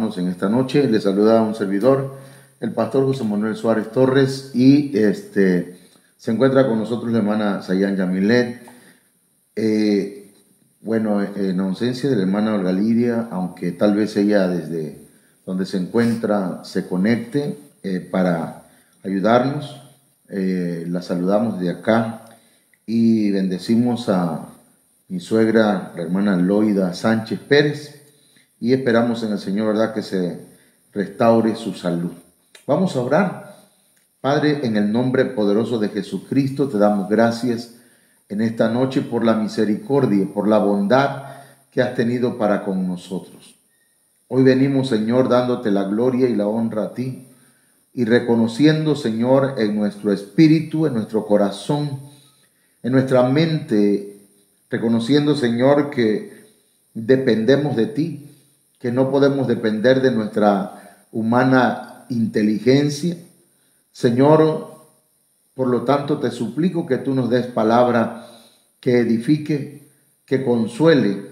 hermanos, en esta noche. Les saluda un servidor, el pastor José Manuel Suárez Torres, y se encuentra con nosotros la hermana Sayan Yamilet. En ausencia de la hermana Olga Lidia, aunque tal vez ella desde donde se encuentra se conecte para ayudarnos, la saludamos de acá y bendecimos a mi suegra, la hermana Loida Sánchez Pérez, y esperamos en el Señor, ¿verdad?, que se restaure su salud. Vamos a orar. Padre, en el nombre poderoso de Jesucristo, te damos gracias en esta noche por la misericordia, por la bondad que has tenido para con nosotros. Hoy venimos, Señor, dándote la gloria y la honra a ti y reconociendo, Señor, en nuestro espíritu, en nuestro corazón, en nuestra mente, reconociendo, Señor, que dependemos de ti, que no podemos depender de nuestra humana inteligencia. Señor, por lo tanto, te suplico que tú nos des palabra que edifique, que consuele,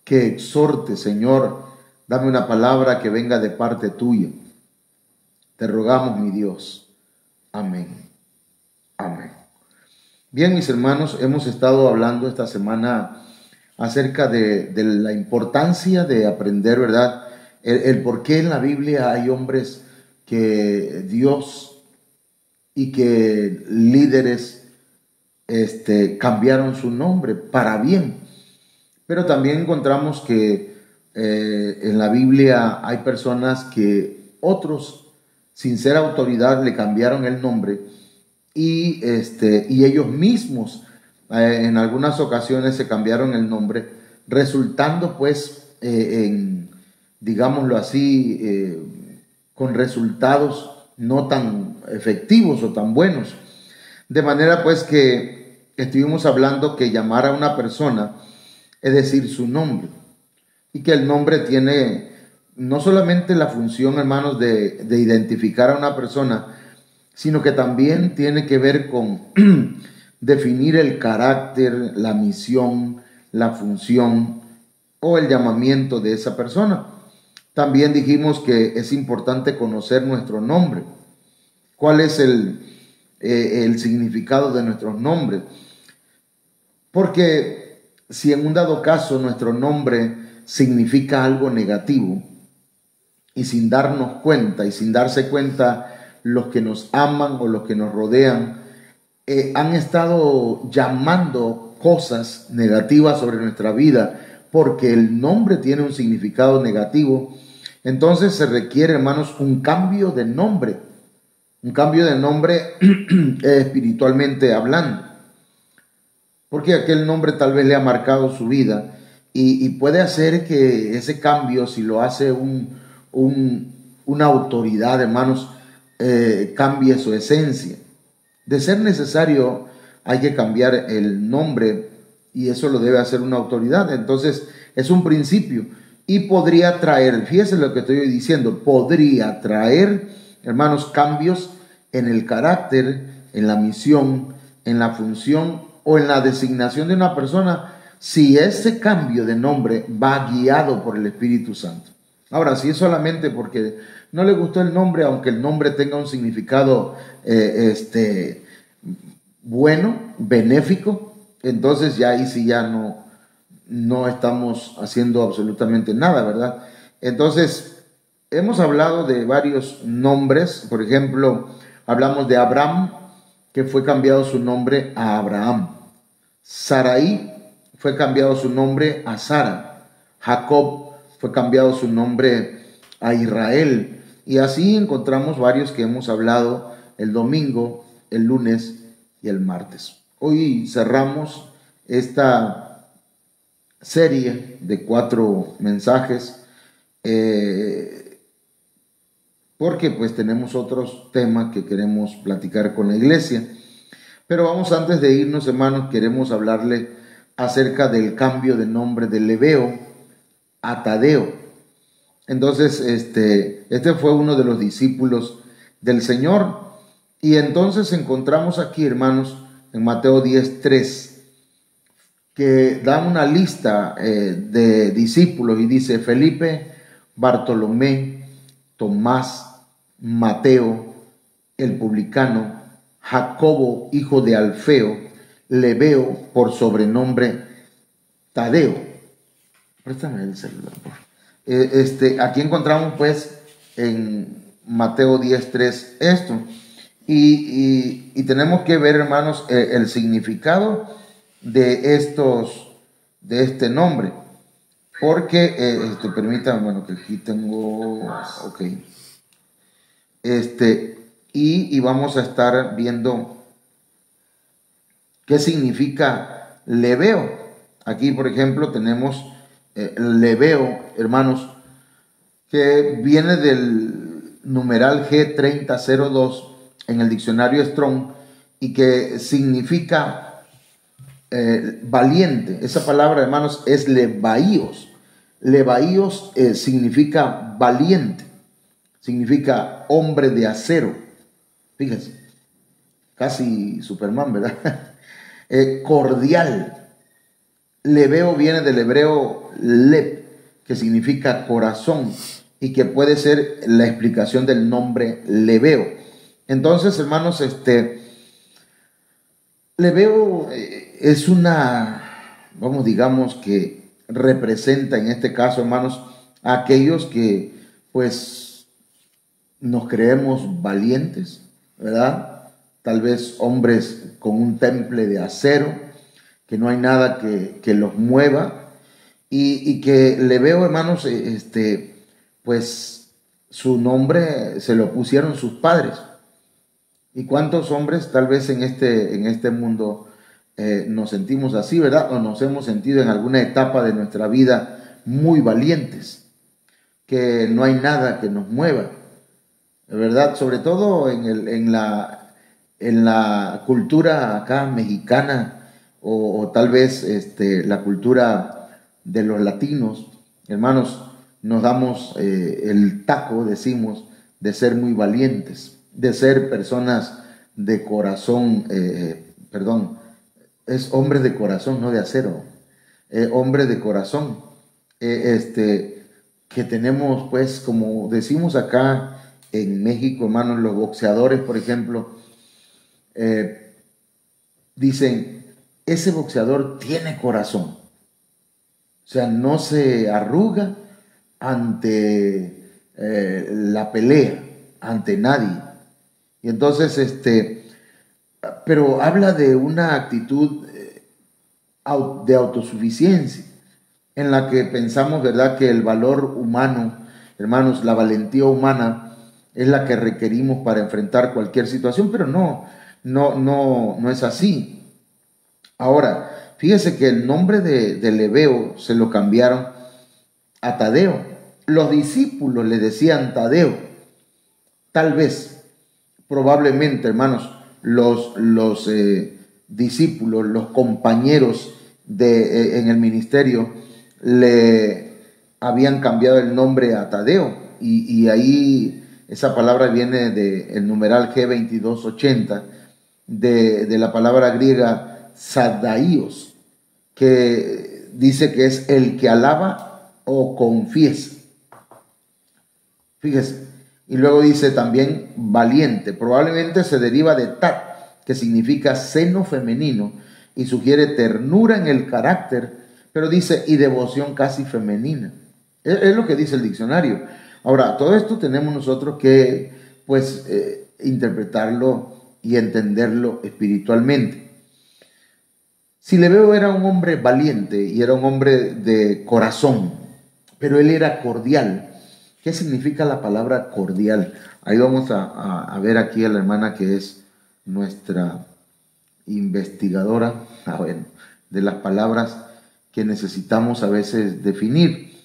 que exhorte, Señor. Dame una palabra que venga de parte tuya. Te rogamos, mi Dios. Amén. Amén. Bien, mis hermanos, hemos estado hablando esta semana acerca de la importancia de aprender, ¿verdad? El por qué en la Biblia hay hombres que Dios y que líderes cambiaron su nombre para bien. Pero también encontramos que en la Biblia hay personas que otros, sin ser autoridad, le cambiaron el nombre y ellos mismos en algunas ocasiones se cambiaron el nombre, resultando pues digámoslo así, con resultados no tan efectivos o tan buenos. De manera pues que estuvimos hablando que llamar a una persona es decir su nombre, y que el nombre tiene no solamente la función, hermanos, de identificar a una persona, sino que también tiene que ver con definir el carácter, la misión, la función o el llamamiento de esa persona. También dijimos que es importante conocer nuestro nombre. ¿Cuál es el significado de nuestros nombres? Porque si en un dado caso nuestro nombre significa algo negativo y sin darnos cuenta y sin darse cuenta los que nos aman o los que nos rodean han estado llamando cosas negativas sobre nuestra vida porque el nombre tiene un significado negativo, entonces se requiere, hermanos, un cambio de nombre espiritualmente hablando, porque aquel nombre tal vez le ha marcado su vida y puede hacer que ese cambio, si lo hace una autoridad, hermanos, cambie su esencia. De ser necesario, hay que cambiar el nombre y eso lo debe hacer una autoridad. Entonces, es un principio y podría traer, fíjese lo que estoy diciendo, podría traer, hermanos, cambios en el carácter, en la misión, en la función o en la designación de una persona si ese cambio de nombre va guiado por el Espíritu Santo. Ahora, si es solamente porque no le gustó el nombre, aunque el nombre tenga un significado bueno, benéfico, entonces ya ahí sí ya no estamos haciendo absolutamente nada, ¿verdad? Entonces, hemos hablado de varios nombres. Por ejemplo, hablamos de Abraham, que fue cambiado su nombre a Abraham. Sarai fue cambiado su nombre a Sara. Jacob fue cambiado su nombre a Israel. Y así encontramos varios que hemos hablado el domingo, el lunes y el martes. Hoy cerramos esta serie de 4 mensajes porque pues tenemos otros temas que queremos platicar con la iglesia. Pero vamos, antes de irnos, hermanos, queremos hablarle acerca del cambio de nombre de Lebeo a Tadeo. Entonces, este fue uno de los discípulos del Señor. Y entonces encontramos aquí, hermanos, en Mateo 10:3, que da una lista de discípulos y dice Felipe, Bartolomé, Tomás, Mateo, el publicano, Jacobo, hijo de Alfeo, Lebeo, por sobrenombre Tadeo. Préstame el celular, por favor. Aquí encontramos pues en Mateo 10:3 esto. Y tenemos que ver, hermanos, el significado de este nombre. Porque, permítanme, bueno, que aquí tengo, ok. Y vamos a estar viendo qué significa Lebeo. Aquí, por ejemplo, tenemos Lebeo, hermanos, que viene del numeral G3002 en el diccionario Strong y que significa valiente. Esa palabra, hermanos, es levaíos. Levaíos significa valiente, significa hombre de acero. Fíjense, casi Superman, ¿verdad? Cordial. Lebeo viene del hebreo leb, que significa corazón y que puede ser la explicación del nombre Lebeo. Entonces, hermanos, Lebeo es vamos, digamos que representa en este caso, hermanos, a aquellos que pues nos creemos valientes, ¿verdad? Tal vez hombres con un temple de acero, que no hay nada que los mueva, y que Lebeo, hermanos, pues su nombre se lo pusieron sus padres. ¿Y cuántos hombres tal vez en este mundo nos sentimos así, verdad? O nos hemos sentido en alguna etapa de nuestra vida muy valientes, que no hay nada que nos mueva, ¿verdad? Sobre todo en la cultura acá mexicana o tal vez la cultura de los latinos, hermanos, nos damos el taco, decimos, de ser muy valientes, de ser personas de corazón, es hombre de corazón, no de acero, hombre de corazón, que tenemos pues, como decimos acá en México, hermanos, los boxeadores, por ejemplo, dicen, ese boxeador tiene corazón, o sea, no se arruga ante la pelea, ante nadie. Y entonces, pero habla de una actitud de autosuficiencia, en la que pensamos, ¿verdad?, que el valor humano, hermanos, la valentía humana es la que requerimos para enfrentar cualquier situación, pero no es así. Ahora, fíjese que el nombre de Lebeo se lo cambiaron a Tadeo. Los discípulos le decían Tadeo. Tal vez, probablemente, hermanos, los discípulos, los compañeros en el ministerio le habían cambiado el nombre a Tadeo, y ahí esa palabra viene del numeral G2280 de la palabra griega Sadaíos, que dice que es el que alaba o confiesa. Fíjese. Y luego dice también valiente. Probablemente se deriva de tat, que significa seno femenino y sugiere ternura en el carácter, pero dice y devoción casi femenina. Es lo que dice el diccionario. Ahora, todo esto tenemos nosotros que pues interpretarlo y entenderlo espiritualmente. Si Lebeo era un hombre valiente y era un hombre de corazón, pero él era cordial. ¿Qué significa la palabra cordial? Ahí vamos a ver aquí a la hermana que es nuestra investigadora, de las palabras que necesitamos a veces definir,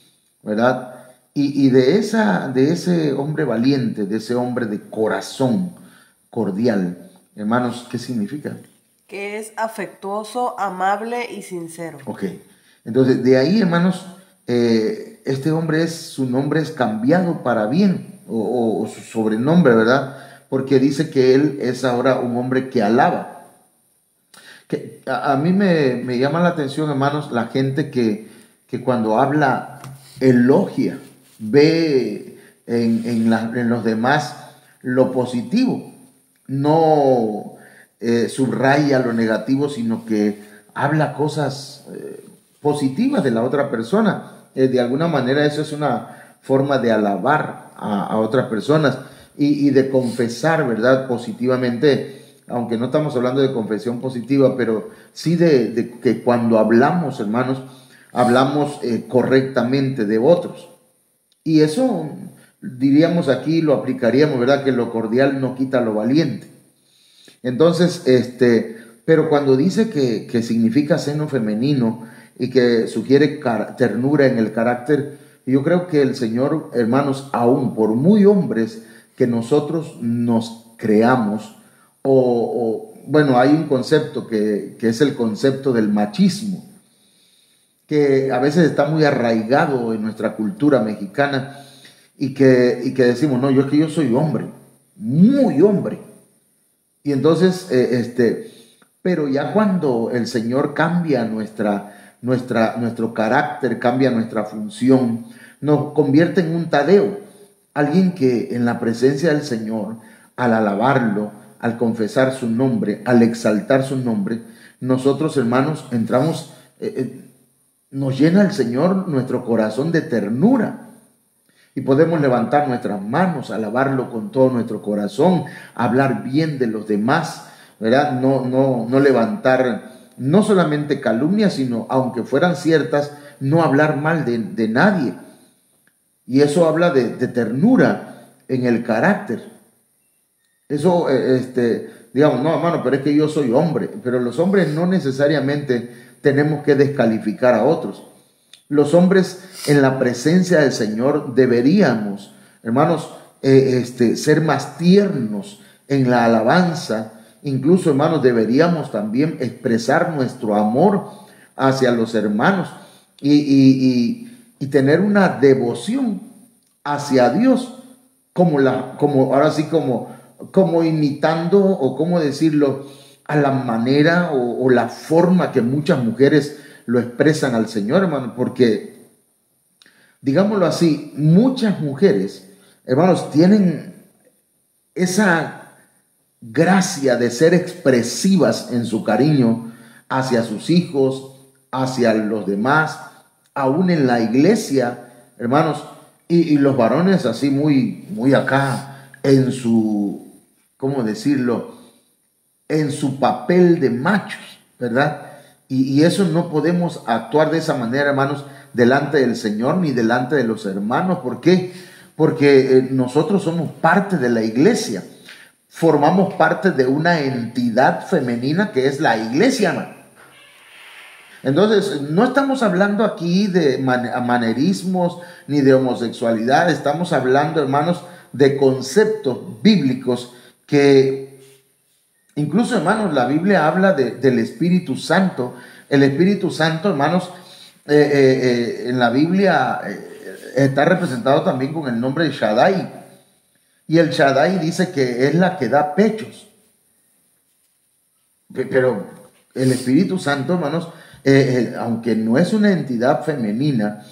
¿verdad? Y de ese hombre valiente, de ese hombre de corazón cordial, hermanos, ¿qué significa? Que es afectuoso, amable y sincero. Ok, entonces de ahí, hermanos, este hombre su nombre es cambiado para bien, o su sobrenombre, ¿verdad? Porque dice que él es ahora un hombre que alaba. Que a mí me llama la atención, hermanos, la gente que cuando habla elogia, ve en los demás lo positivo. No subraya lo negativo, sino que habla cosas positivas de la otra persona. De alguna manera eso es una forma de alabar a otras personas y de confesar, ¿verdad? Positivamente, aunque no estamos hablando de confesión positiva, pero sí de que cuando hablamos, hermanos, hablamos correctamente de otros. Y eso, diríamos aquí, lo aplicaríamos, ¿verdad? Que lo cordial no quita lo valiente. Entonces, pero cuando dice que significa seno femenino y que sugiere ternura en el carácter, yo creo que el Señor, hermanos, aún por muy hombres que nosotros nos creamos, bueno, hay un concepto que es el concepto del machismo, que a veces está muy arraigado en nuestra cultura mexicana y que decimos, no, es que yo soy hombre, muy hombre. Y entonces, pero ya cuando el Señor cambia nuestro carácter, cambia nuestra función, nos convierte en un Tadeo, alguien que en la presencia del Señor, al alabarlo, al confesar su nombre, al exaltar su nombre, nosotros, hermanos, entramos, nos llena el Señor nuestro corazón de ternura. Y podemos levantar nuestras manos, alabarlo con todo nuestro corazón, hablar bien de los demás, ¿verdad? No levantar, no solamente calumnias, sino, aunque fueran ciertas, no hablar mal de nadie. Y eso habla de ternura en el carácter. Eso, digamos, no, hermano, pero es que yo soy hombre. Pero los hombres no necesariamente tenemos que descalificar a otros. Los hombres en la presencia del Señor deberíamos, hermanos, ser más tiernos en la alabanza. Incluso, hermanos, deberíamos también expresar nuestro amor hacia los hermanos y tener una devoción hacia Dios, como ahora sí, como imitando, o cómo decirlo, a la manera o la forma que muchas mujeres lo expresan al Señor, hermano, porque, digámoslo así, muchas mujeres, hermanos, tienen esa gracia de ser expresivas en su cariño hacia sus hijos, hacia los demás, aún en la iglesia, hermanos, y los varones así muy acá en su, ¿cómo decirlo?, en su papel de machos, ¿verdad? Y eso no podemos actuar de esa manera, hermanos, delante del Señor ni delante de los hermanos. ¿Por qué? Porque nosotros somos parte de la iglesia. Formamos parte de una entidad femenina que es la iglesia, hermano. Entonces, no estamos hablando aquí de manerismos ni de homosexualidad. Estamos hablando, hermanos, de conceptos bíblicos que... Incluso, hermanos, la Biblia habla del Espíritu Santo. El Espíritu Santo, hermanos, en la Biblia está representado también con el nombre de Shaddai. Y el Shaddai dice que es la que da pechos. Pero el Espíritu Santo, hermanos, aunque no es una entidad femenina,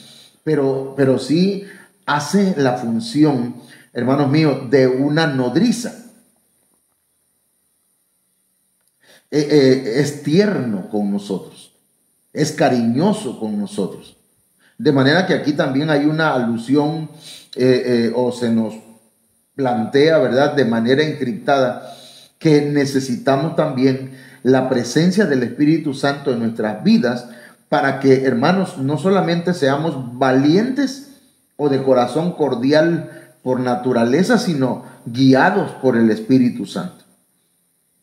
pero sí hace la función, hermanos míos, de una nodriza. Es tierno con nosotros, es cariñoso con nosotros. De manera que aquí también hay una alusión o se nos plantea, ¿verdad?, de manera encriptada, que necesitamos también la presencia del Espíritu Santo en nuestras vidas para que, hermanos, no solamente seamos valientes o de corazón cordial por naturaleza, sino guiados por el Espíritu Santo.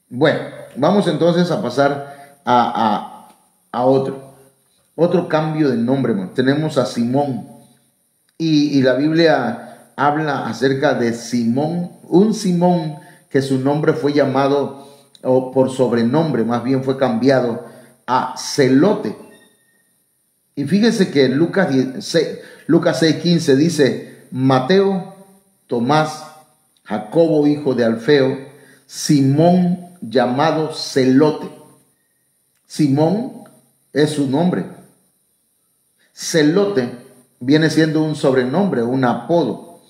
Bueno, vamos entonces a pasar a otro cambio de nombre, hermano. Tenemos a Simón y la Biblia habla acerca de Simón, un Simón que su nombre fue llamado, o por sobrenombre más bien fue cambiado a Zelote. Y fíjese que Lucas 6:15 dice: Mateo, Tomás, Jacobo hijo de Alfeo, Simón llamado Zelote. Simón es su nombre. Zelote viene siendo un sobrenombre, un apodo.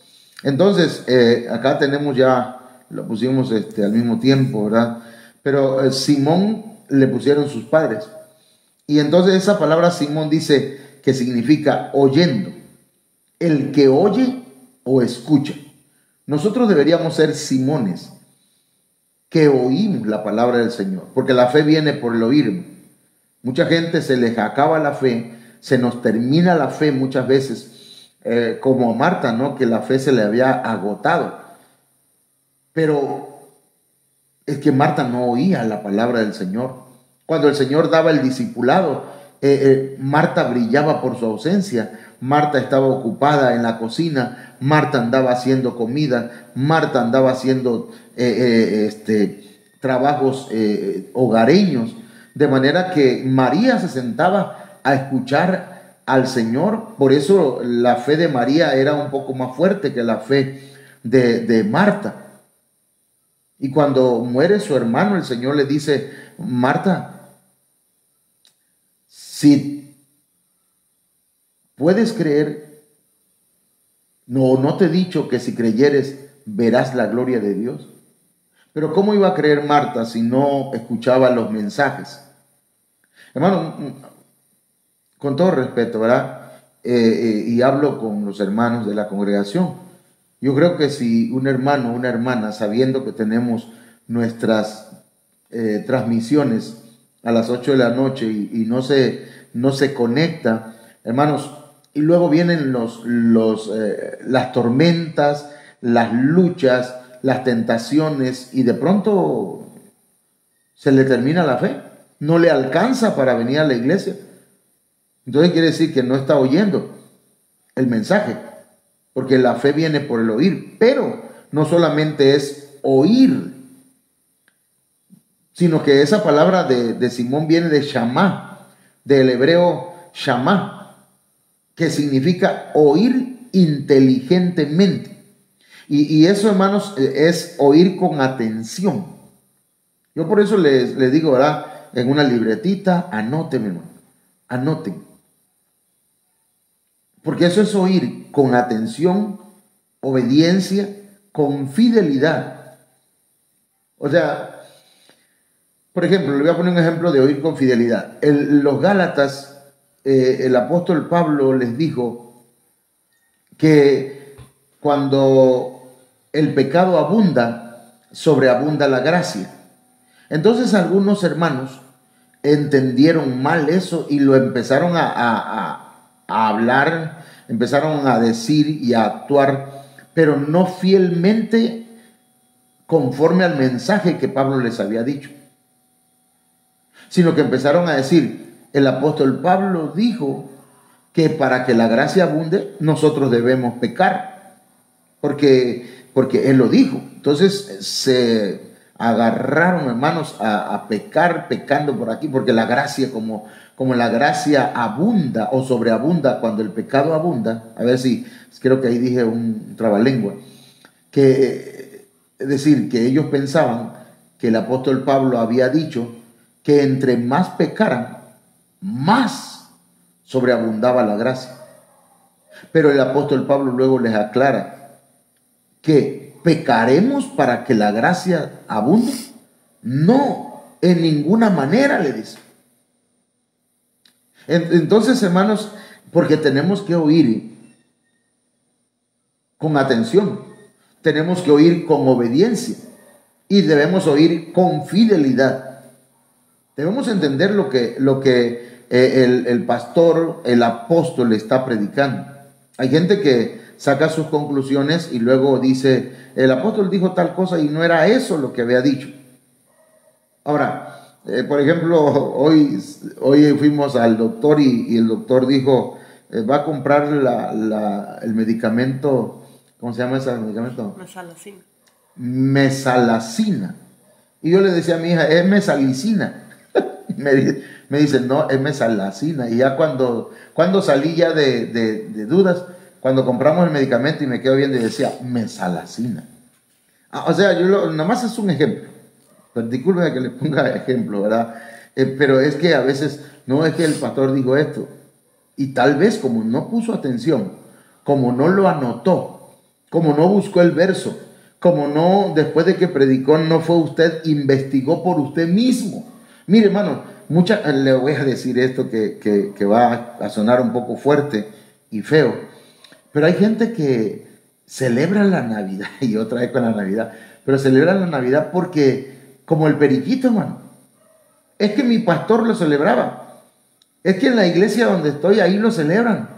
Entonces, acá tenemos ya, lo pusimos al mismo tiempo, ¿verdad? Pero Simón le pusieron sus padres. Y entonces esa palabra Simón dice que significa oyendo. El que oye o escucha. Nosotros deberíamos ser Simones, que oímos la palabra del Señor, porque la fe viene por el oír. Mucha gente se les acaba la fe, se nos termina la fe muchas veces, como a Marta, ¿no? Que la fe se le había agotado. Pero es que Marta no oía la palabra del Señor. Cuando el Señor daba el discipulado, Marta brillaba por su ausencia. Marta estaba ocupada en la cocina, Marta andaba haciendo comida, Marta andaba haciendo trabajos hogareños, de manera que María se sentaba a escuchar al Señor. Por eso la fe de María era un poco más fuerte que la fe de Marta. Y cuando muere su hermano, el Señor le dice: Marta, si puedes creer, no te he dicho que si creyeres verás la gloria de Dios. Pero ¿cómo iba a creer Marta si no escuchaba los mensajes? Hermano, con todo respeto, ¿verdad? Y hablo con los hermanos de la congregación. Yo creo que si un hermano o una hermana, sabiendo que tenemos nuestras transmisiones a las 8 de la noche y no se conecta, hermanos, y luego vienen las tormentas, las luchas, las tentaciones, y de pronto se le termina la fe, no le alcanza para venir a la iglesia. Entonces quiere decir que no está oyendo el mensaje, porque la fe viene por el oír. Pero no solamente es oír, sino que esa palabra de Simón viene de shamá, del hebreo shamá, que significa oír inteligentemente. Y eso, hermanos, es oír con atención. Yo por eso les digo, ¿verdad? En una libretita, anoten, hermano, anoten. Porque eso es oír con atención, obediencia, con fidelidad. O sea, por ejemplo, le voy a poner un ejemplo de oír con fidelidad. Los Gálatas, el apóstol Pablo les dijo que cuando el pecado abunda, sobreabunda la gracia. Entonces algunos hermanos entendieron mal eso y lo empezaron a hablar, empezaron a decir y a actuar, pero no fielmente conforme al mensaje que Pablo les había dicho, sino que empezaron a decir: el apóstol Pablo dijo que para que la gracia abunde nosotros debemos pecar, porque él lo dijo. Entonces se agarraron, hermanos, a pecar, pecando por aquí, porque la gracia, como la gracia abunda o sobreabunda cuando el pecado abunda. A ver si, creo que ahí dije un trabalengua, que es decir, que ellos pensaban que el apóstol Pablo había dicho que entre más pecaran, más sobreabundaba la gracia. Pero el apóstol Pablo luego les aclara que pecaremos para que la gracia abunde. No, en ninguna manera, le dice. Entonces, hermanos, porque tenemos que oír con atención, tenemos que oír con obediencia y debemos oír con fidelidad. Debemos entender lo que el pastor, el apóstol está predicando. Hay gente que saca sus conclusiones y luego dice: el apóstol dijo tal cosa y no era eso lo que había dicho. Ahora, por ejemplo, hoy fuimos al doctor y el doctor dijo: va a comprar el medicamento, ¿cómo se llama ese medicamento? Mesalacina. Mesalacina. Y yo le decía a mi hija: es mesalicina. Me dice: no, es mesalacina. Y ya cuando salí ya de dudas, cuando compramos el medicamento y me quedo viendo y decía mesalacina. O sea, nada más es un ejemplo. Disculpe que le ponga ejemplo, ¿verdad? Pero es que a veces, no es que el pastor dijo esto. Y tal vez como no puso atención, como no lo anotó, como no buscó el verso, como no, después de que predicó, no fue usted, investigó por usted mismo. Mire, hermano, le voy a decir esto que va a sonar un poco fuerte y feo, pero hay gente que celebra la Navidad, y otra vez con la Navidad, pero celebra la Navidad porque, como el periquito, hermano, es que mi pastor lo celebraba, es que en la iglesia donde estoy, ahí lo celebran,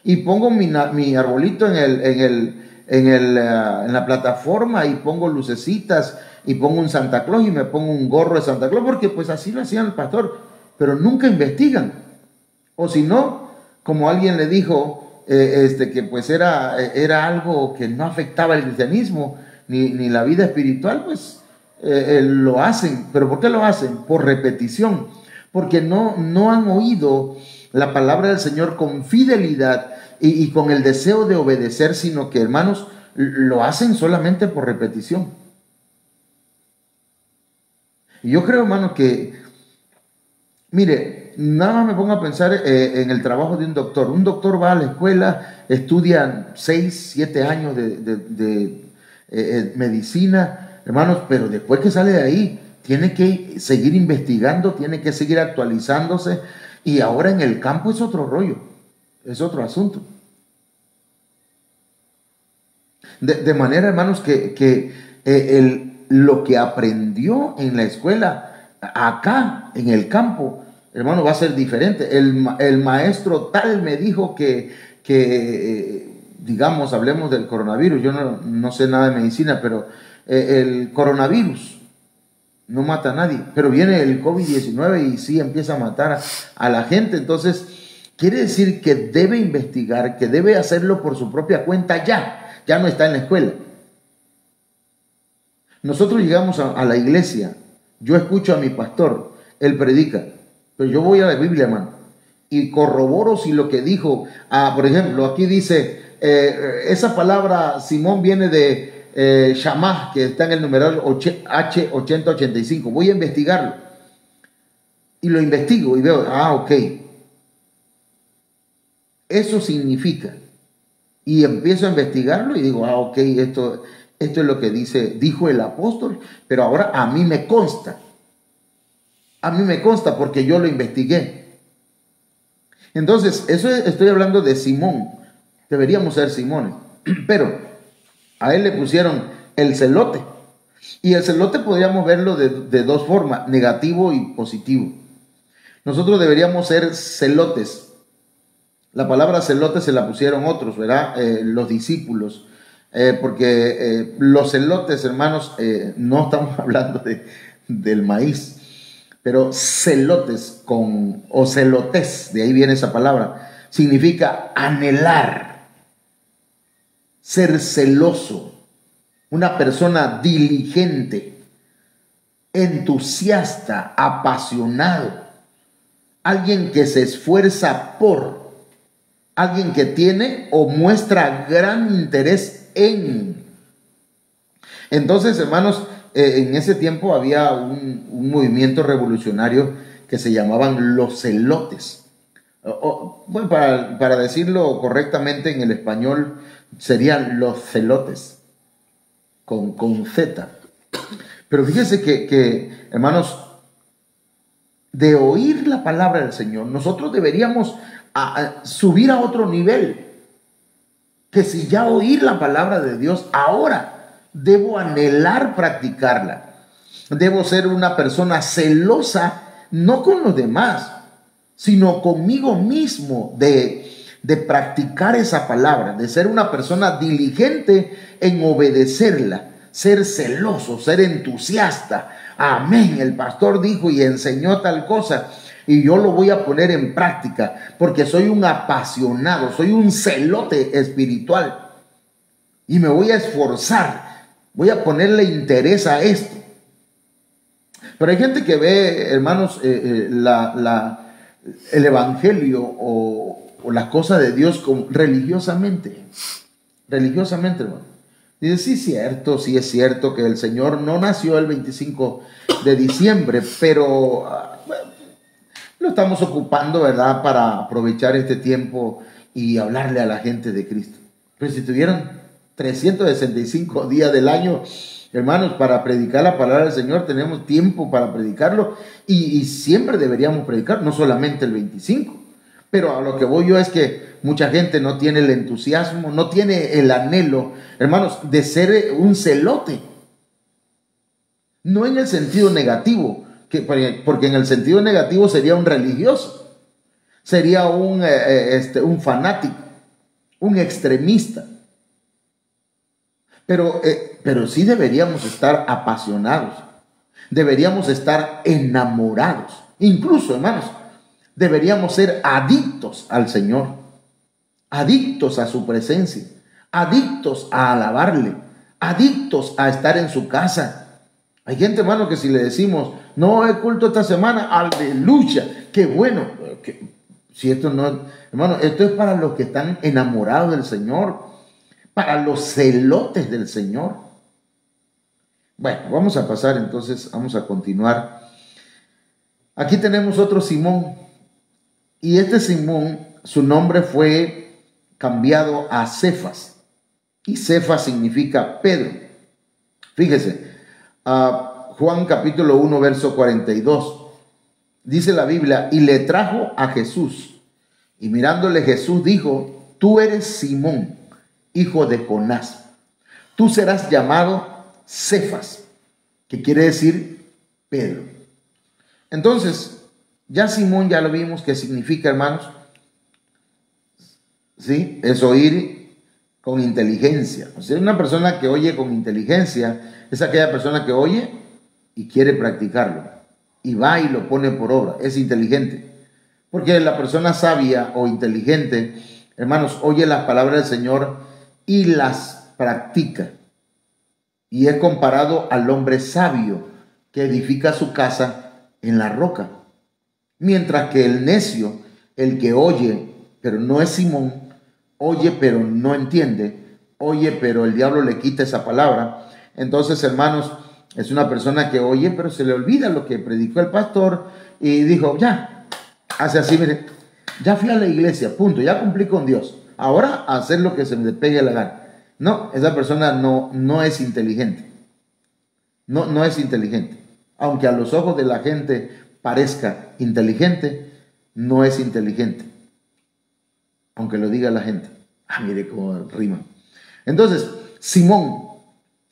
y pongo mi arbolito en la plataforma, y pongo lucecitas, y pongo un Santa Claus, y me pongo un gorro de Santa Claus, porque pues así lo hacían el pastor, pero nunca investigan. O si no, como alguien le dijo, que pues era algo que no afectaba el cristianismo, ni la vida espiritual, pues lo hacen. ¿Pero por qué lo hacen? Por repetición, porque no han oído la palabra del Señor con fidelidad y con el deseo de obedecer, sino que, hermanos, lo hacen solamente por repetición. Y yo creo, hermanos, que, mire, nada más me pongo a pensar en el trabajo de un doctor. Un doctor va a la escuela, estudia 6, 7 años de medicina, hermanos, pero después que sale de ahí, tiene que seguir investigando, tiene que seguir actualizándose, y ahora en el campo es otro rollo, es otro asunto. De manera, hermanos, que lo que aprendió en la escuela, acá en el campo, hermano, va a ser diferente. El maestro tal me dijo que digamos, hablemos del coronavirus. Yo no sé nada de medicina, pero el coronavirus no mata a nadie, pero viene el COVID-19 y sí empieza a matar a la gente. Entonces, quiere decir que debe investigar, que debe hacerlo por su propia cuenta ya no está en la escuela. Nosotros llegamos a la iglesia, yo escucho a mi pastor, él predica, pero yo voy a la Biblia, hermano, y corroboro si lo que dijo, por ejemplo, aquí dice, esa palabra Simón viene de Shammah, que está en el numeral H8085, voy a investigarlo, y lo investigo y veo, ok, eso significa, y empiezo a investigarlo y digo, ok, esto es lo que dijo el apóstol, pero ahora a mí me consta porque yo lo investigué. Entonces, eso estoy hablando de Simón, deberíamos ser Simones, pero a él le pusieron el celote, y el celote podríamos verlo de dos formas, negativo y positivo. Nosotros deberíamos ser celotes. La palabra celote se la pusieron otros, ¿verdad? Los discípulos. Porque los celotes, hermanos, no estamos hablando del maíz, pero celotes o celotes, de ahí viene esa palabra, significa anhelar, ser celoso, una persona diligente, entusiasta, apasionado, alguien que se esfuerza por, alguien que tiene o muestra gran interés en. Entonces, hermanos, en ese tiempo había un movimiento revolucionario que se llamaban los celotes. Bueno, para decirlo correctamente en el español, serían los celotes, con Z. Pero fíjense que, hermanos, de oír la palabra del Señor, nosotros deberíamos subir a otro nivel. Que si ya oí la palabra de Dios, ahora debo anhelar practicarla. Debo ser una persona celosa, no con los demás, sino conmigo mismo, de practicar esa palabra, de ser una persona diligente en obedecerla, ser celoso, ser entusiasta. Amén, el pastor dijo y enseñó tal cosa, y yo lo voy a poner en práctica, porque soy un apasionado, soy un celote espiritual, y me voy a esforzar, voy a ponerle interés a esto. Pero hay gente que ve, hermanos, el evangelio o las cosas de Dios religiosamente, hermano. Dice, sí es cierto que el Señor no nació el 25 de diciembre, pero lo estamos ocupando, ¿verdad?, para aprovechar este tiempo y hablarle a la gente de Cristo. Pero si tuvieran 365 días del año, hermanos, para predicar la palabra del Señor. Tenemos tiempo para predicarlo y siempre deberíamos predicar, no solamente el 25. Pero a lo que voy yo es que mucha gente no tiene el entusiasmo, no tiene el anhelo, hermanos, de ser un celote. No en el sentido negativo, porque en el sentido negativo sería un religioso, sería un fanático, un extremista. Pero sí deberíamos estar apasionados, deberíamos estar enamorados. Incluso, hermanos, deberíamos ser adictos al Señor, adictos a su presencia, adictos a alabarle, adictos a estar en su casa. Hay gente, hermano, que si le decimos, no hay culto esta semana, aleluya, qué bueno. Si esto no, hermano, esto es para los que están enamorados del Señor, para los celotes del Señor. Bueno, vamos a pasar entonces, vamos a continuar. Aquí tenemos otro Simón, y este Simón, su nombre fue cambiado a Cefas, y Cefas significa Pedro. Fíjese, Juan capítulo 1, verso 42, dice la Biblia, y le trajo a Jesús, y mirándole Jesús dijo, tú eres Simón, hijo de Jonás, tú serás llamado Cefas, que quiere decir Pedro. Entonces, ya Simón, ya lo vimos que significa, hermanos, ¿sí? Es oír con inteligencia. O sea, una persona que oye con inteligencia es aquella persona que oye y quiere practicarlo, y va y lo pone por obra, es inteligente. Porque la persona sabia o inteligente, hermanos, oye las palabras del Señor y las practica. Y es comparado al hombre sabio que edifica su casa en la roca. Mientras que el necio, el que oye, pero no es Simón, oye pero no entiende, oye pero el diablo le quita esa palabra. Entonces, hermanos, es una persona que oye pero se le olvida lo que predicó el pastor y dijo, ya, hace así, mire, ya fui a la iglesia, punto, ya cumplí con Dios. Ahora a hacer lo que se me pegue la gana. No, esa persona no es inteligente. No es inteligente. Aunque a los ojos de la gente parezca inteligente, no es inteligente. Aunque lo diga la gente. Mire cómo rima. Entonces, Simón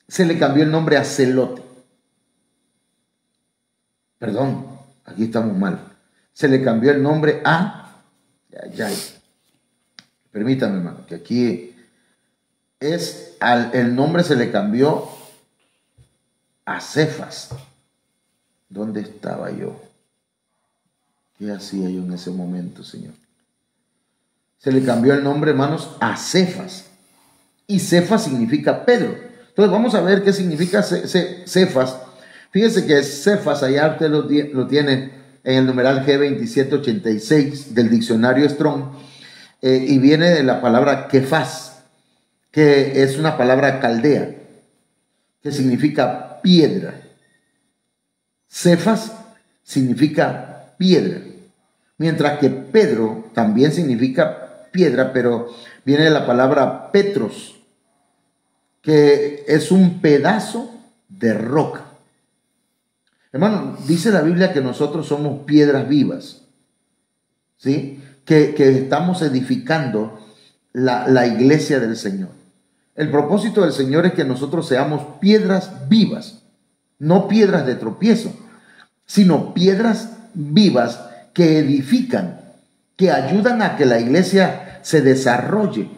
se le cambió el nombre a Celote. Perdón, aquí estamos mal. Se le cambió el nombre a... Permítame, hermano, que aquí el nombre se le cambió a Cefas. ¿Dónde estaba yo? ¿Qué hacía yo en ese momento, Señor? Se le cambió el nombre, hermanos, a Cefas. Y Cefas significa Pedro. Entonces vamos a ver qué significa Cefas. Fíjese que Cefas, allá usted lo tiene en el numeral G2786 del diccionario Strong. Y viene de la palabra Kefas, que es una palabra caldea, que significa piedra. Cefas significa piedra, mientras que Pedro también significa piedra, pero viene de la palabra Petros, que es un pedazo de roca. Hermano, dice la Biblia que nosotros somos piedras vivas, ¿sí? Que estamos edificando la iglesia del Señor. El propósito del Señor es que nosotros seamos piedras vivas, no piedras de tropiezo, sino piedras vivas que edifican, que ayudan a que la iglesia se desarrolle.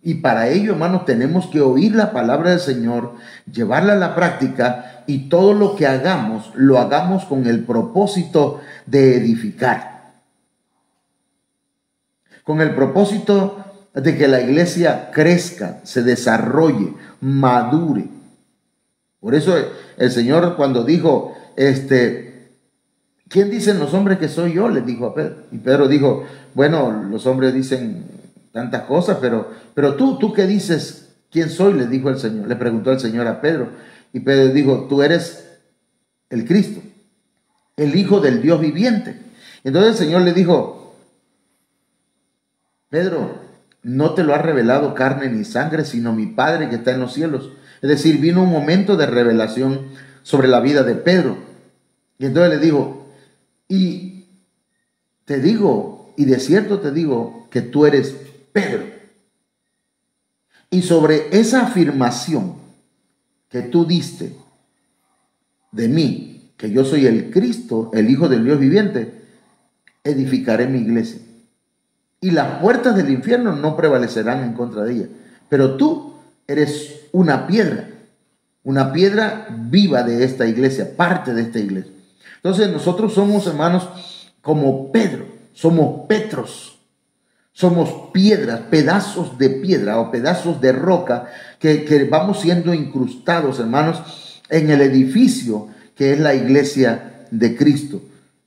Y para ello, hermanos, tenemos que oír la palabra del Señor, llevarla a la práctica, y todo lo que hagamos, lo hagamos con el propósito de edificar. Con el propósito de que la iglesia crezca, se desarrolle, madure. Por eso el Señor, cuando dijo, ¿quién dicen los hombres que soy yo?, le dijo a Pedro. Y Pedro dijo, bueno, los hombres dicen tantas cosas, pero tú ¿qué dices? ¿Quién soy?, le dijo el Señor. Le preguntó el Señor a Pedro. Y Pedro dijo, tú eres el Cristo, el Hijo del Dios viviente. Entonces el Señor le dijo, Pedro, no te lo ha revelado carne ni sangre, sino mi Padre que está en los cielos. Es decir, vino un momento de revelación sobre la vida de Pedro. Y entonces le dijo, y te digo, y de cierto te digo, que tú eres Pedro. Y sobre esa afirmación que tú diste de mí, que yo soy el Cristo, el Hijo del Dios viviente, edificaré mi iglesia. Y las puertas del infierno no prevalecerán en contra de ella. Pero tú eres una piedra viva de esta iglesia, parte de esta iglesia. Entonces nosotros somos, hermanos, como Pedro, somos Petros, somos piedras, pedazos de piedra o pedazos de roca que vamos siendo incrustados, hermanos, en el edificio que es la iglesia de Cristo.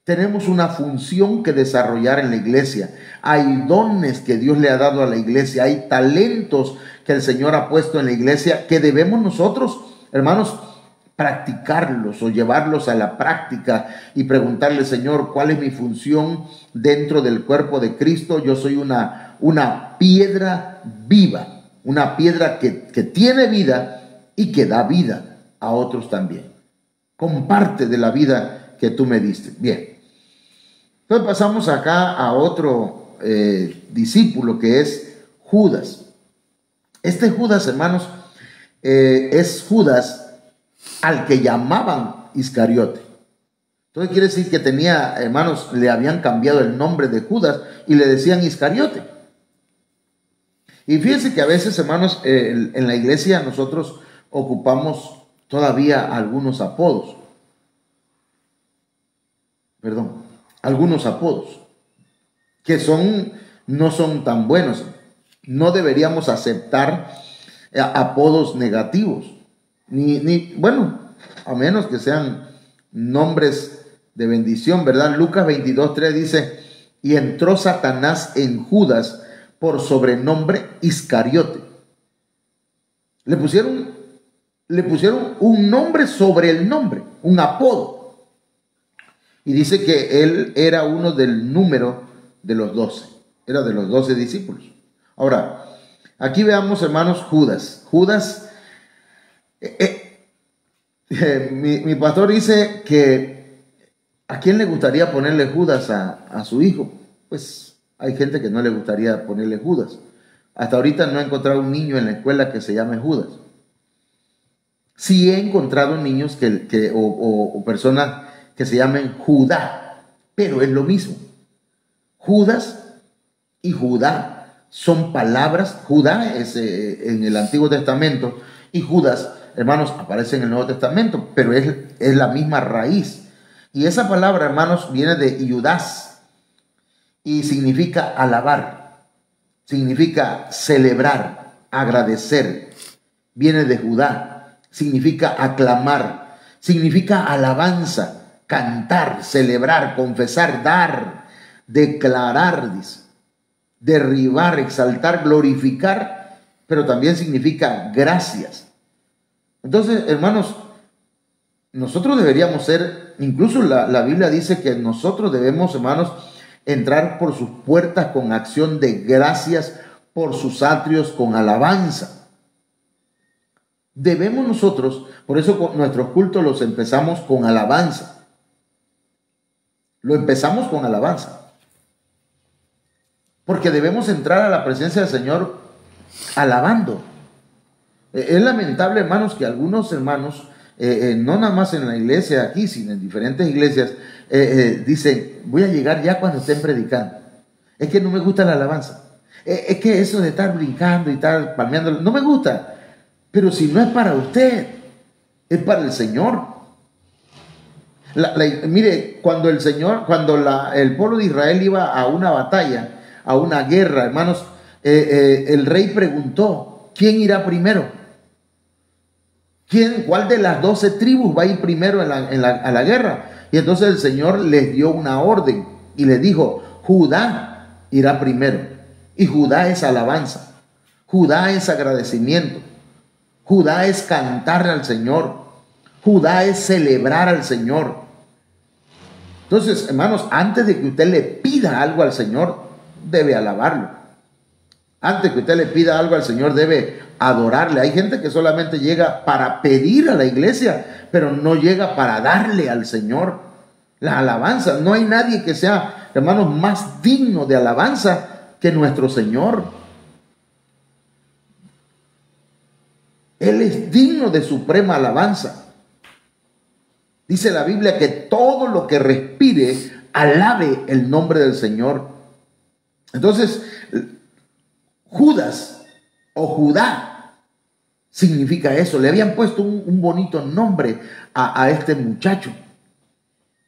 Tenemos una función que desarrollar en la iglesia. Hay dones que Dios le ha dado a la iglesia. Hay talentos que el Señor ha puesto en la iglesia que debemos nosotros, hermanos, practicarlos o llevarlos a la práctica y preguntarle, Señor, ¿cuál es mi función dentro del cuerpo de Cristo? Yo soy una piedra viva, una piedra que tiene vida y que da vida a otros también. Comparte de la vida que tú me diste. Bien. Entonces pasamos acá a otro discípulo que es Judas. Este Judas, hermanos, es Judas al que llamaban Iscariote. Entonces quiere decir que tenía, hermanos, le habían cambiado el nombre de Judas y le decían Iscariote. Y fíjense que a veces, hermanos, en la iglesia nosotros ocupamos todavía algunos apodos. Algunos apodos que no son tan buenos. No deberíamos aceptar apodos negativos. Bueno, a menos que sean nombres de bendición, ¿verdad? Lucas 22:3 dice, y entró Satanás en Judas por sobrenombre Iscariote. Le pusieron un nombre sobre el nombre, un apodo. Y dice que él era uno del número de los 12. Era de los 12 discípulos. Ahora, aquí veamos, hermanos, Judas. Judas, mi pastor dice que ¿a quién le gustaría ponerle Judas a su hijo? Pues hay gente que no le gustaría ponerle Judas. Hasta ahorita no he encontrado un niño en la escuela que se llame Judas. Sí he encontrado niños o personas que se llamen Judá, pero es lo mismo. Judas y Judá son palabras. Judá es en el Antiguo Testamento y Judas, hermanos, aparece en el Nuevo Testamento, pero es la misma raíz. Y esa palabra, hermanos, viene de Iudás y significa alabar, significa celebrar, agradecer. Viene de Judá, significa aclamar, significa alabanza, cantar, celebrar, confesar, dar, declarar, dice, derribar, exaltar, glorificar, pero también significa gracias. Entonces, hermanos, nosotros deberíamos ser, incluso la Biblia dice que nosotros debemos, hermanos, entrar por sus puertas con acción de gracias, por sus atrios con alabanza. Debemos nosotros, por eso nuestros cultos los empezamos con alabanza. Lo empezamos con alabanza. Porque debemos entrar a la presencia del Señor alabando. Es lamentable, hermanos, que algunos hermanos, no nada más en la iglesia aquí, sino en diferentes iglesias, dicen, voy a llegar ya cuando estén predicando. Es que no me gusta la alabanza. Es que eso de estar brincando y estar palmeando, no me gusta. Pero si no es para usted, es para el Señor. Mire, cuando el pueblo de Israel iba a una batalla, a una guerra, hermanos, el rey preguntó, ¿quién irá primero? ¿Cuál de las 12 tribus va a ir primero a la guerra? Y entonces el Señor les dio una orden y les dijo, Judá irá primero. Y Judá es alabanza, Judá es agradecimiento, Judá es cantar al Señor, Judá es celebrar al Señor. Entonces, hermanos, antes de que usted le pida algo al Señor, debe alabarlo. Antes que usted le pida algo al Señor, debe adorarle. Hay gente que solamente llega para pedir a la iglesia, pero no llega para darle al Señor la alabanza. No hay nadie que sea, hermanos, más digno de alabanza que nuestro Señor. Él es digno de suprema alabanza. Dice la Biblia que todo lo que respire alabe el nombre del Señor. Entonces, Judas o Judá significa eso. Le habían puesto un bonito nombre a este muchacho,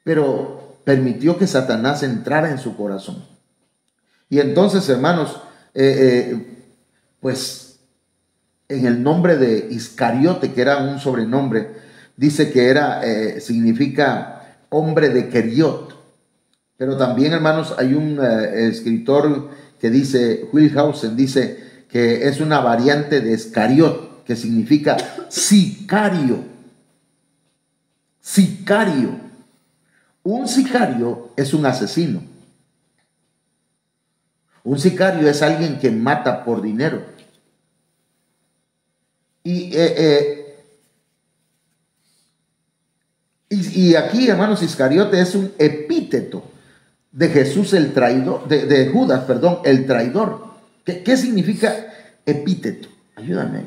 pero permitió que Satanás entrara en su corazón. Y entonces, hermanos, pues en el nombre de Iscariote, que era un sobrenombre, dice que significa hombre de Keriot. Pero también, hermanos, hay un escritor que dice, Wilhausen, dice que es una variante de Iscariot, que significa sicario. Sicario. Un sicario es un asesino. Un sicario es alguien que mata por dinero. Y aquí, hermanos, Iscariote es un epíteto de Jesús el traidor, de Judas, perdón, el traidor. ¿Qué significa epíteto? Ayúdame.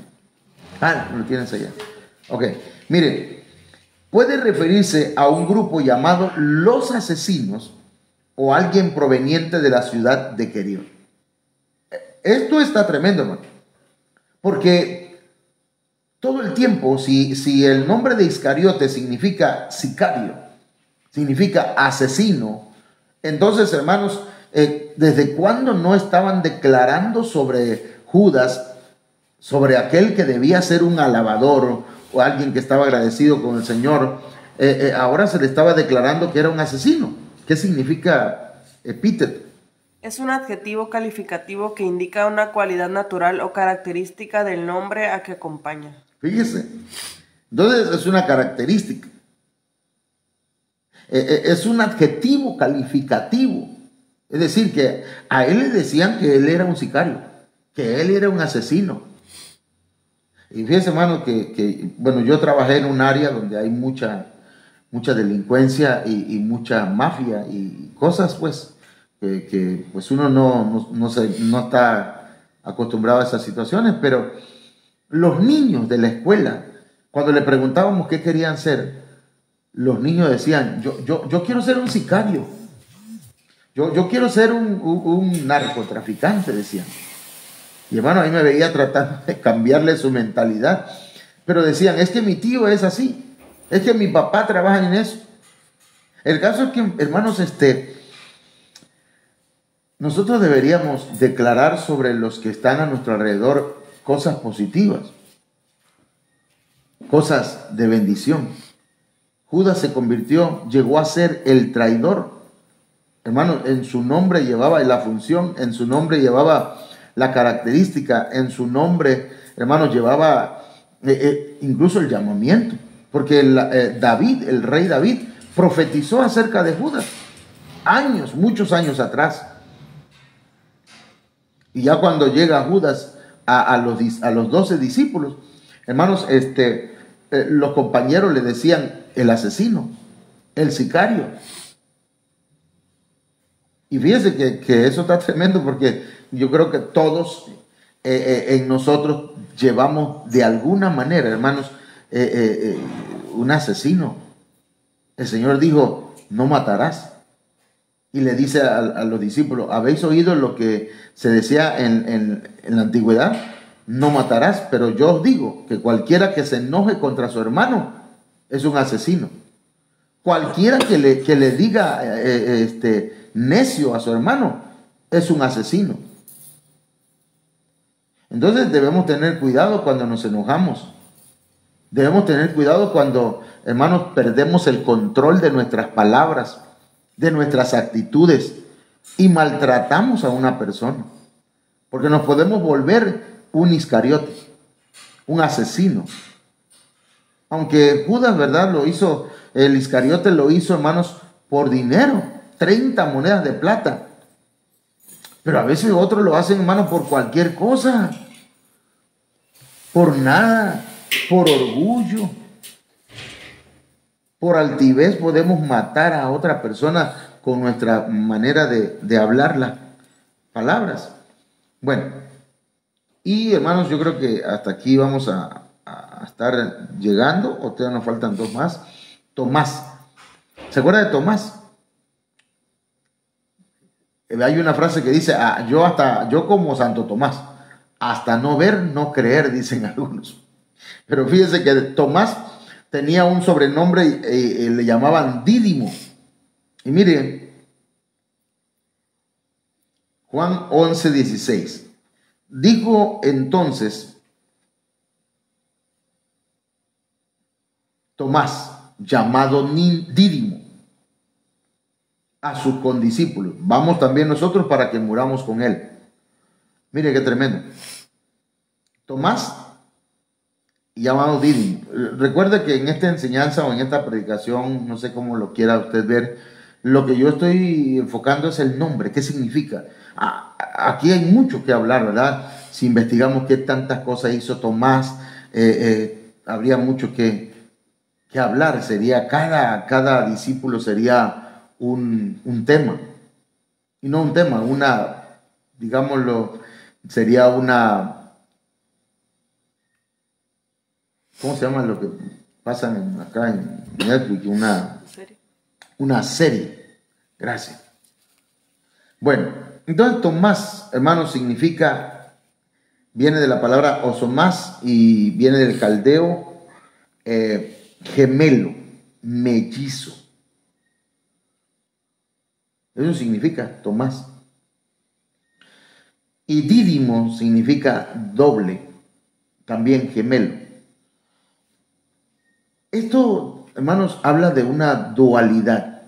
Lo tienes allá. Ok, mire, puede referirse a un grupo llamado los asesinos o alguien proveniente de la ciudad de Keriot. Esto está tremendo, hermano, porque todo el tiempo, si el nombre de Iscariote significa sicario, significa asesino, entonces, hermanos, ¿desde cuándo no estaban declarando sobre Judas, sobre aquel que debía ser un alabador o alguien que estaba agradecido con el Señor? Ahora se le estaba declarando que era un asesino. ¿Qué significa epíteto? Es un adjetivo calificativo que indica una cualidad natural o característica del nombre a que acompaña. Fíjese. Entonces es una característica. Es un adjetivo calificativo. Es decir, que a él le decían que él era un sicario, que él era un asesino. Y fíjese, hermano, bueno, yo trabajé en un área donde hay mucha delincuencia y mucha mafia y cosas, pues, que pues uno no está acostumbrado a esas situaciones, pero los niños de la escuela, cuando le preguntábamos qué querían ser, los niños decían, yo quiero ser un sicario, yo quiero ser un narcotraficante, decían. Y hermano, ahí me veía tratando de cambiarle su mentalidad, pero decían, es que mi tío es así, es que mi papá trabaja en eso. El caso es que, hermanos, nosotros deberíamos declarar sobre los que están a nuestro alrededor cosas positivas, cosas de bendición. Judas se convirtió, llegó a ser el traidor. Hermano, en su nombre llevaba la función, en su nombre llevaba la característica, en su nombre, hermano, llevaba incluso el llamamiento. Porque David, el rey David, profetizó acerca de Judas muchos años atrás. Y ya cuando llega Judas a los 12 discípulos, hermanos, los compañeros le decían el asesino, el sicario. Y fíjense que eso está tremendo, porque yo creo que todos en nosotros llevamos de alguna manera, hermanos, un asesino. El Señor dijo, no matarás. Y le dice a los discípulos, ¿habéis oído lo que se decía en la antigüedad? No matarás, pero yo os digo que cualquiera que se enoje contra su hermano es un asesino. Cualquiera que le diga necio a su hermano es un asesino. Entonces debemos tener cuidado cuando nos enojamos. Debemos tener cuidado cuando, hermanos, perdemos el control de nuestras palabras, de nuestras actitudes y maltratamos a una persona. Porque nos podemos volver un Iscariote, un asesino. Aunque Judas, ¿verdad? El Iscariote lo hizo, hermanos, por dinero, 30 monedas de plata. Pero a veces otros lo hacen, hermano, por cualquier cosa, por nada, por orgullo, por altivez podemos matar a otra persona con nuestra manera de hablar las palabras. Bueno, y hermanos, yo creo que hasta aquí vamos a estar llegando, o todavía nos faltan dos más. Tomás, ¿se acuerda de Tomás? Hay una frase que dice, yo como Santo Tomás, hasta no ver, no creer, dicen algunos. Pero fíjense que Tomás tenía un sobrenombre y le llamaban Dídimo. Y miren, Juan 11:16. Dijo entonces Tomás, llamado Dídimo, a sus condiscípulos: vamos también nosotros para que muramos con él. Mire qué tremendo. Tomás, llamado Dídimo. Recuerde que en esta enseñanza o en esta predicación, no sé cómo lo quiera usted ver, lo que yo estoy enfocando es el nombre. ¿Qué significa? Aquí hay mucho que hablar, ¿verdad? Si investigamos qué tantas cosas hizo Tomás, habría mucho que hablar. Sería cada discípulo sería un tema. Y no un tema, digámoslo, sería una, ¿cómo se llama lo que pasan acá en Netflix? Una serie. Gracias. Bueno, entonces Tomás, hermanos, viene de la palabra osomás y viene del caldeo gemelo, mellizo. Eso significa Tomás. Y Dídimo significa doble, también gemelo. Esto, hermanos, habla de una dualidad,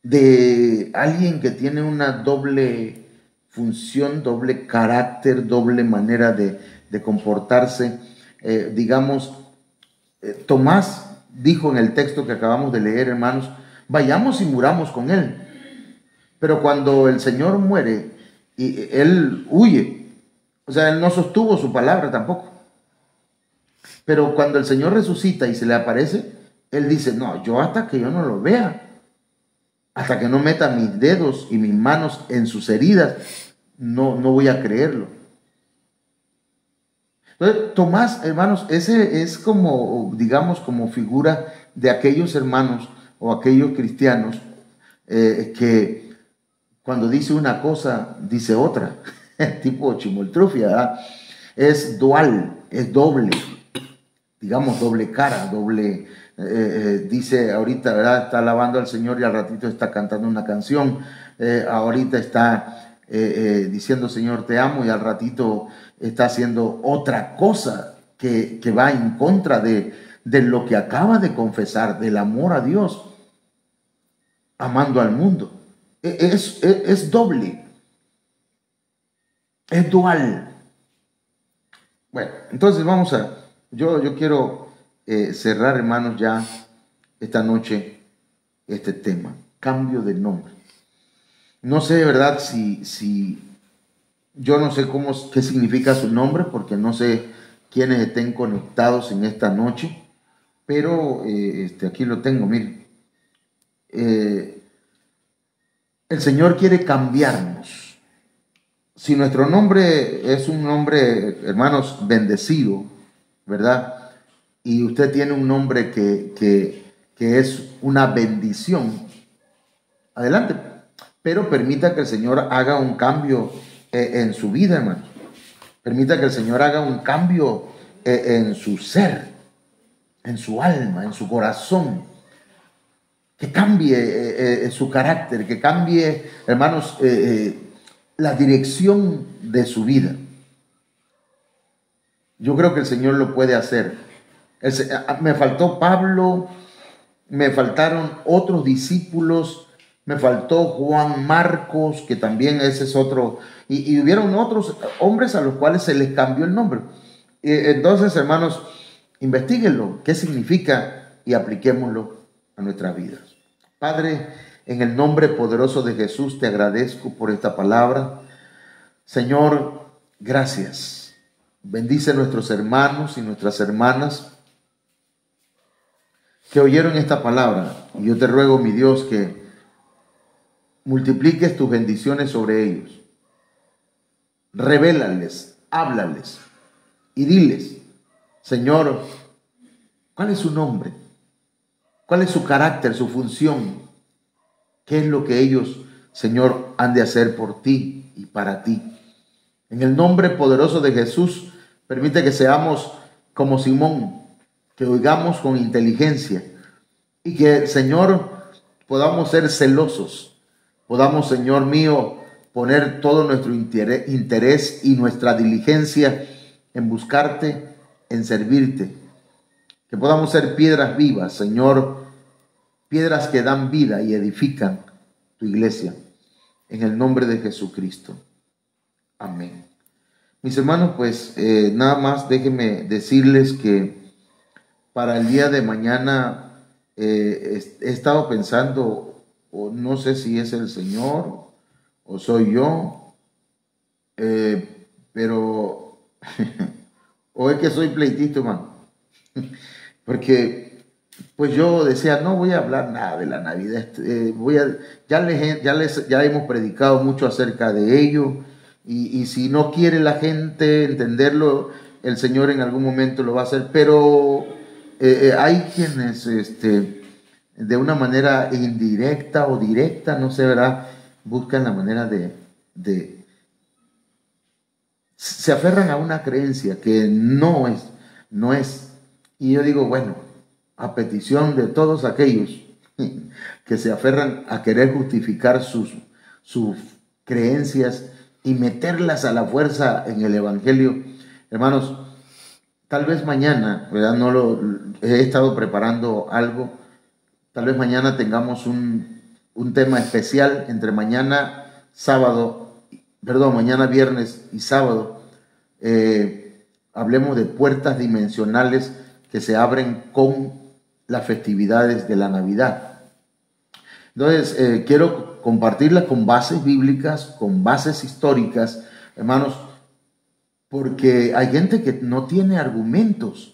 de alguien que tiene una doble función, doble carácter, doble manera de comportarse. Tomás dijo en el texto que acabamos de leer, hermanos, vayamos y muramos con él. Pero cuando el Señor muere, él huye. O sea, él no sostuvo su palabra tampoco. Pero cuando el Señor resucita y se le aparece, él dice, no, yo hasta que yo no lo vea, hasta que no meta mis dedos y mis manos en sus heridas, no voy a creerlo. Entonces, Tomás, hermanos, ese es como, digamos, como figura de aquellos hermanos o aquellos cristianos que cuando dice una cosa, dice otra, tipo chimoltrufia, ¿verdad? Es dual, es doble, digamos, doble cara, doble, dice ahorita, ¿verdad? Está alabando al Señor y al ratito está cantando una canción, ahorita está diciendo, Señor, te amo, y al ratito está haciendo otra cosa que va en contra de lo que acaba de confesar, del amor a Dios, amando al mundo. Es doble, es dual. Bueno, entonces yo quiero cerrar, hermanos, ya esta noche este tema, cambio de nombre. No sé de verdad si yo no sé qué significa su nombre, porque no sé quiénes estén conectados en esta noche, pero aquí lo tengo, miren. El Señor quiere cambiarnos. Si nuestro nombre es un nombre, hermanos, bendecido, ¿verdad? Y usted tiene un nombre que es una bendición, adelante. Pero permita que el Señor haga un cambio en su vida, hermano. Permita que el Señor haga un cambio en su ser, en su alma, en su corazón. Que cambie su carácter, que cambie, hermanos, la dirección de su vida. Yo creo que el Señor lo puede hacer. Me faltó Pablo, me faltaron otros discípulos, me faltó Juan Marcos, que también ese es otro, y hubieron otros hombres a los cuales se les cambió el nombre. Entonces, hermanos, investíguenlo, qué significa, y apliquémoslo a nuestras vidas. Padre, En el nombre poderoso de Jesús te agradezco por esta palabra. Señor, gracias. Bendice a nuestros hermanos y nuestras hermanas que oyeron esta palabra. Y yo te ruego, mi Dios, que multipliques tus bendiciones sobre ellos. Revélales, háblales y diles, Señor, ¿cuál es su nombre? ¿Cuál es su carácter, su función? ¿Qué es lo que ellos, Señor, han de hacer por ti y para ti? En el nombre poderoso de Jesús, permite que seamos como Simón, que oigamos con inteligencia y que, Señor, podamos ser celosos, podamos, Señor mío, poner todo nuestro interés y nuestra diligencia en buscarte, en servirte, que podamos ser piedras vivas, Señor, piedras que dan vida y edifican tu iglesia, en el nombre de Jesucristo. Amén. Mis hermanos, pues nada más déjenme decirles que para el día de mañana he estado pensando, o no sé si es el Señor o soy yo, pero o es que soy pleitito, hermano, porque pues yo decía, no voy a hablar nada de la Navidad, ya hemos predicado mucho acerca de ello, y si no quiere la gente entenderlo, el Señor en algún momento lo va a hacer, pero hay quienes de una manera indirecta o directa, no sé, ¿verdad?, buscan la manera se aferran a una creencia que no es. Y yo digo, bueno, a petición de todos aquellos que se aferran a querer justificar sus creencias y meterlas a la fuerza en el Evangelio, hermanos, tal vez mañana, ¿verdad? He estado preparando algo, tal vez mañana tengamos un tema especial entre mañana viernes y sábado. Hablemos de puertas dimensionales que se abren con las festividades de la Navidad. Entonces, quiero compartirlas con bases bíblicas, con bases históricas, hermanos, porque hay gente que no tiene argumentos,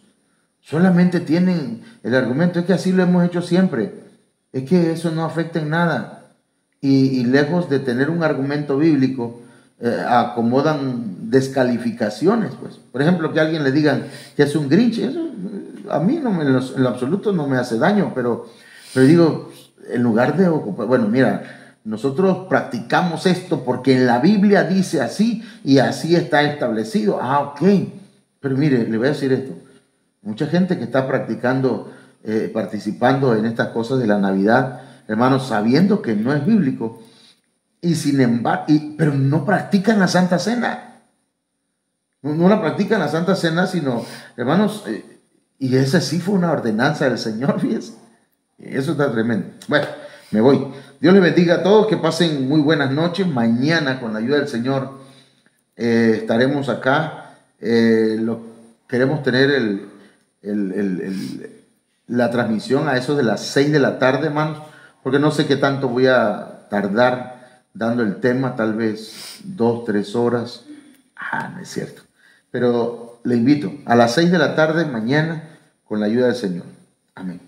solamente tienen el argumento, es que así lo hemos hecho siempre, es que eso no afecta en nada, y lejos de tener un argumento bíblico, acomodan descalificaciones, pues. Por ejemplo, que a alguien le digan que es un Grinch, eso a mí en lo absoluto no me hace daño, pero digo, en lugar de ocupar, bueno, mira, nosotros practicamos esto porque en la Biblia dice así y así está establecido. Ok, pero mire, le voy a decir esto, mucha gente que está practicando, participando en estas cosas de la Navidad, hermanos, sabiendo que no es bíblico, y sin embargo, pero no practican la Santa Cena. No la practican la Santa Cena, sino, hermanos, y esa sí fue una ordenanza del Señor, fíjense. Eso está tremendo. Bueno, me voy. Dios les bendiga a todos, que pasen muy buenas noches. Mañana, con la ayuda del Señor, estaremos acá. Queremos tener la transmisión a eso de las 6 de la tarde, hermanos, porque no sé qué tanto voy a tardar dando el tema, tal vez 2, 3 horas. No es cierto. Pero le invito a las 6 de la tarde mañana con la ayuda del Señor. Amén.